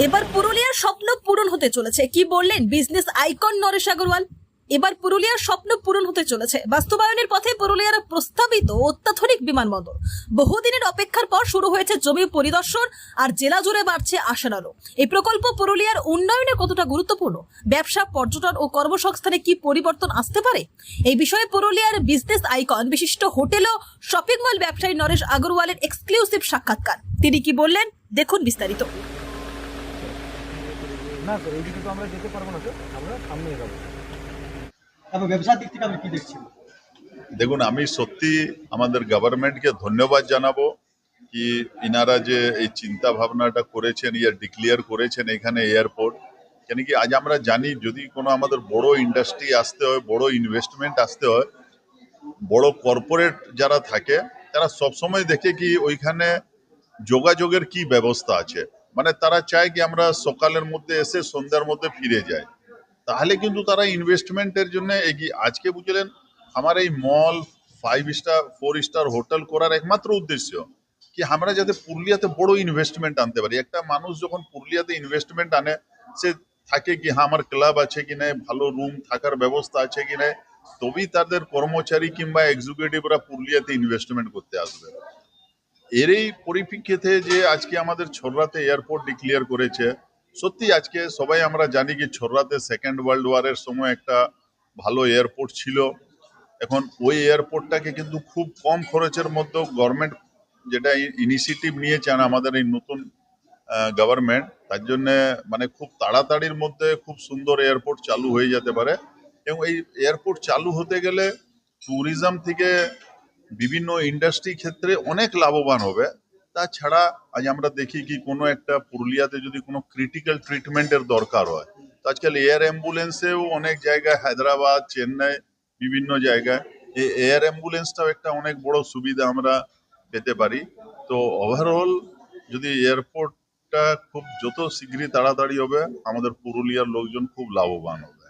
এবার পুরুলিয়ার স্বপ্ন পূরণ হতে চলেছে, কি বললেন বিজনেস আইকন নরেশ আগরওয়াল। এবার পুরুলিয়ার স্বপ্ন পূরণ হতে চলেছে, বাস্তবায়নের পথে পুরুলিয়ার প্রস্তাবিত অত্যাধুনিক বিমানবন্দর। বহুদিনের অপেক্ষার পর শুরু হয়েছে জমি পরিদর্শন, আর জেলা জুড়ে বাড়ছে আশার আলো। এই প্রকল্প পুরুলিয়ার উন্নয়নে কতটা গুরুত্বপূর্ণ, ব্যবসা, পর্যটন ও কর্মসংস্থানে কি পরিবর্তন আসতে পারে, এই বিষয়ে পুরুলিয়ার বিজনেস আইকন বিশিষ্ট হোটেল ও শপিং মল ব্যবসায়ী নরেশ আগরওয়ালের এক্সক্লুসিভ সাক্ষাৎকার। তিনি কি বললেন, দেখুন বিস্তারিত। না স্যার, এইদিকে তো আমরা যেতে পারবো না স্যার, আমরা সামনে যাবো। তবে ব্যবসার দিক থেকে আপনি কি দেখছেন? দেখুন, আমি সত্যি আমাদের গভর্নমেন্টকে ধন্যবাদ জানাবো কি ইনারা যে এই চিন্তা ভাবনাটা করেছেন, ডিক্লেয়ার করেছেন এখানে এয়ারপোর্ট। কেন কি আজ আমরা জানি যদি কোনো আমাদের বড় ইন্ডাস্ট্রি আসতে হয়, বড় ইনভেস্টমেন্ট আসতে হয়, বড় কর্পোরেট যারা থাকে তারা সবসময় দেখে কি ওইখানে যোগাযোগের কি ব্যবস্থা আছে। মানে তারা চায় কি আমরা সকালের মধ্যে এসে সন্ধ্যার মধ্যে ফিরে যাই, তাহলে কিন্তু তারা ইনভেস্টমেন্টের জন্য এগিয়ে। আজকে বুঝলেন আমার এই মল 5 স্টার 4 স্টার হোটেল করার একমাত্র উদ্দেশ্য কি আমরা যাতে পুরুলিয়াতে বড় ইনভেস্টমেন্ট আনতে পারি। একটা মানুষ যখন পুরুলিয়াতে ইনভেস্টমেন্ট আনে, সে থাকে কি হ্যাঁ আমার ক্লাব আছে কি না, ভালো রুম থাকার ব্যবস্থা আছে কি না, তবেই তাদের কর্মচারী কিংবা এক্সিকিউটিভরা পুরুলিয়াতে ইনভেস্টমেন্ট করতে আসবে। এর এই পরিপ্রেক্ষিতে যে আজকে আমাদের ছড়রাতে এয়ারপোর্ট ডিক্লেয়ার করেছে, সত্যি আজকে সবাই আমরা জানি কি ছড়রাতে সেকেন্ড ওয়ার্ল্ড ওয়ারের সময় একটা ভালো এয়ারপোর্ট ছিল। এখন ওই এয়ারপোর্টটাকে কিন্তু খুব কম খরচের মধ্যে গভর্নমেন্ট যেটা ইনিশিয়েটিভ নিয়েছেন আমাদের এই নতুন গভর্নমেন্ট, তার জন্য মানে খুব তাড়াতাড়ির মধ্যে খুব সুন্দর এয়ারপোর্ট চালু হয়ে যেতে পারে। এবং এই এয়ারপোর্ট চালু হতে গেলে ট্যুরিজম থেকে বিভিন্ন ইন্ডাস্ট্রি ক্ষেত্রে অনেক লাভবান হবে। তাছাড়া আজ আমরা দেখি কি কোনো একটা পুরুলিয়াতে যদি কোনো ক্রিটিক্যাল ট্রিটমেন্টের দরকার হয়, তো আজকাল এয়ার অ্যাম্বুলেন্সেও অনেক জায়গায়, হায়দ্রাবাদ, চেন্নাই, বিভিন্ন জায়গায় এই এয়ার অ্যাম্বুলেন্সটাও একটা অনেক বড় সুবিধা আমরা পেতে পারি। তো ওভারঅল যদি এয়ারপোর্টটা খুব যত শীঘ্রই তাড়াতাড়ি হবে, আমাদের পুরুলিয়ার লোকজন খুব লাভবান হবে।